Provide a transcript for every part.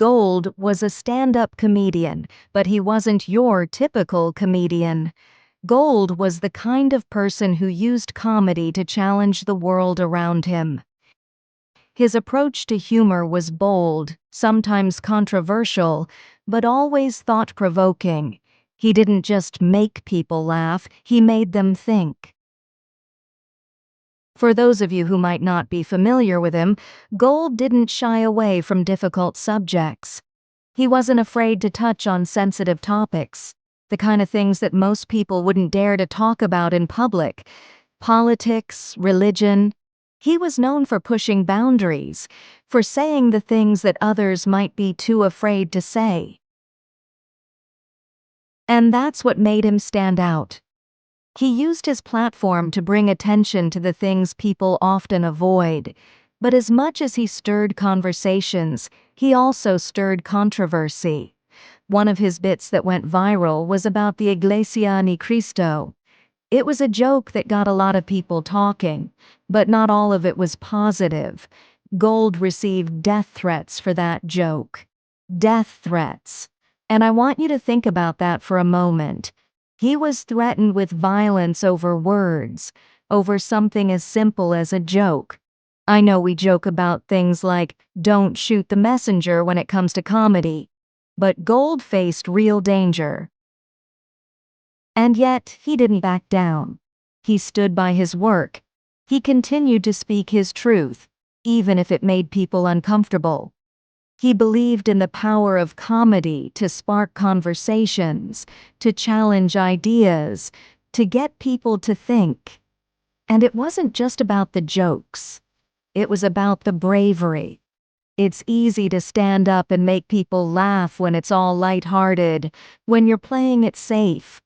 Gold was a stand-up comedian, but he wasn't your typical comedian. Gold was the kind of person who used comedy to challenge the world around him. His approach to humor was bold, sometimes controversial, but always thought-provoking. He didn't just make people laugh, he made them think. For those of you who might not be familiar with him, Gold didn't shy away from difficult subjects. He wasn't afraid to touch on sensitive topics, the kind of things that most people wouldn't dare to talk about in public. Politics, religion. He was known for pushing boundaries, for saying the things that others might be too afraid to say. And that's what made him stand out. He used his platform to bring attention to the things people often avoid, but as much as he stirred conversations, he also stirred controversy. One of his bits that went viral was about the Iglesia ni Cristo. It was a joke that got a lot of people talking, but not all of it was positive. Gold received death threats for that joke. Death threats. And I want you to think about that for a moment. He was threatened with violence over words, over something as simple as a joke. I know we joke about things like, don't shoot the messenger when it comes to comedy, but Gold faced real danger. And yet, he didn't back down. He stood by his work. He continued to speak his truth, even if it made people uncomfortable. He believed in the power of comedy to spark conversations, to challenge ideas, to get people to think. And it wasn't just about the jokes. It was about the bravery. It's easy to stand up and make people laugh when it's all lighthearted, when you're playing it safe.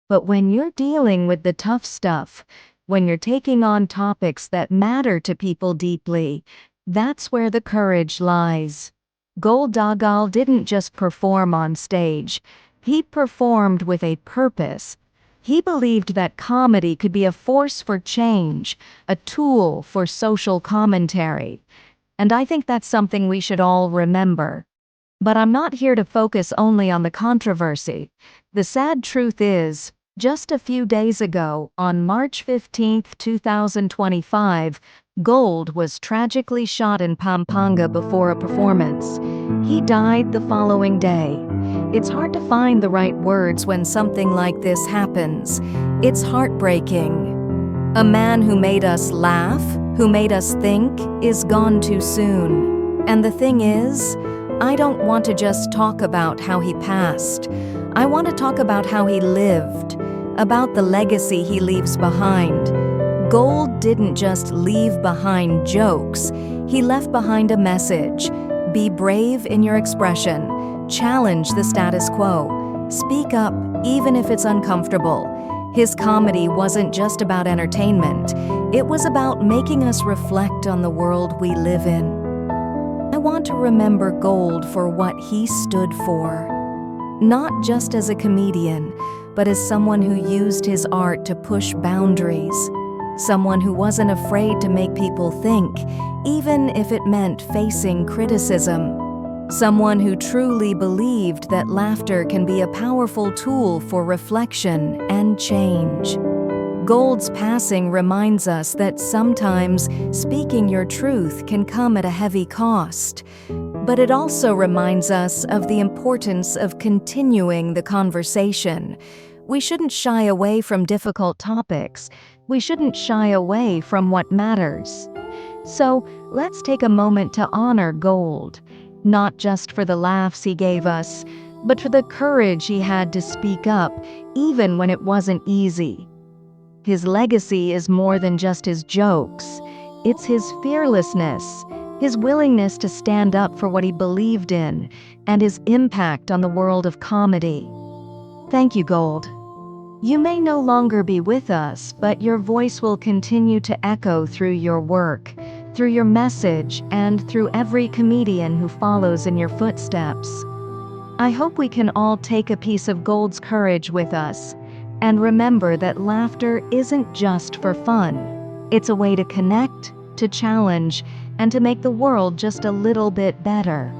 But when you're dealing with the tough stuff, when you're taking on topics that matter to people deeply, that's where the courage lies. Gold Dagal didn't just perform on stage, he performed with a purpose. He believed that comedy could be a force for change, a tool for social commentary. And I think that's something we should all remember. But I'm not here to focus only on the controversy. The sad truth is, just a few days ago, on March 15, 2025, Gold was tragically shot in Pampanga before a performance. He died the following day. It's hard to find the right words when something like this happens. It's heartbreaking. A man who made us laugh, who made us think, is gone too soon. And the thing is, I don't want to just talk about how he passed. I want to talk about how he lived, about the legacy he leaves behind. Gold didn't just leave behind jokes, he left behind a message. Be brave in your expression. Challenge the status quo. Speak up, even if it's uncomfortable. His comedy wasn't just about entertainment, it was about making us reflect on the world we live in. I want to remember Gold for what he stood for. Not just as a comedian, but as someone who used his art to push boundaries. Someone who wasn't afraid to make people think, even if it meant facing criticism. Someone who truly believed that laughter can be a powerful tool for reflection and change. Gold's passing reminds us that sometimes speaking your truth can come at a heavy cost, but it also reminds us of the importance of continuing the conversation. We shouldn't shy away from difficult topics. We shouldn't shy away from what matters. So, let's take a moment to honor Gold, not just for the laughs he gave us, but for the courage he had to speak up, even when it wasn't easy. His legacy is more than just his jokes. It's his fearlessness, his willingness to stand up for what he believed in, and his impact on the world of comedy. Thank you, Gold. You may no longer be with us, but your voice will continue to echo through your work, through your message, and through every comedian who follows in your footsteps. I hope we can all take a piece of Gold's courage with us, and remember that laughter isn't just for fun. It's a way to connect, to challenge, and to make the world just a little bit better.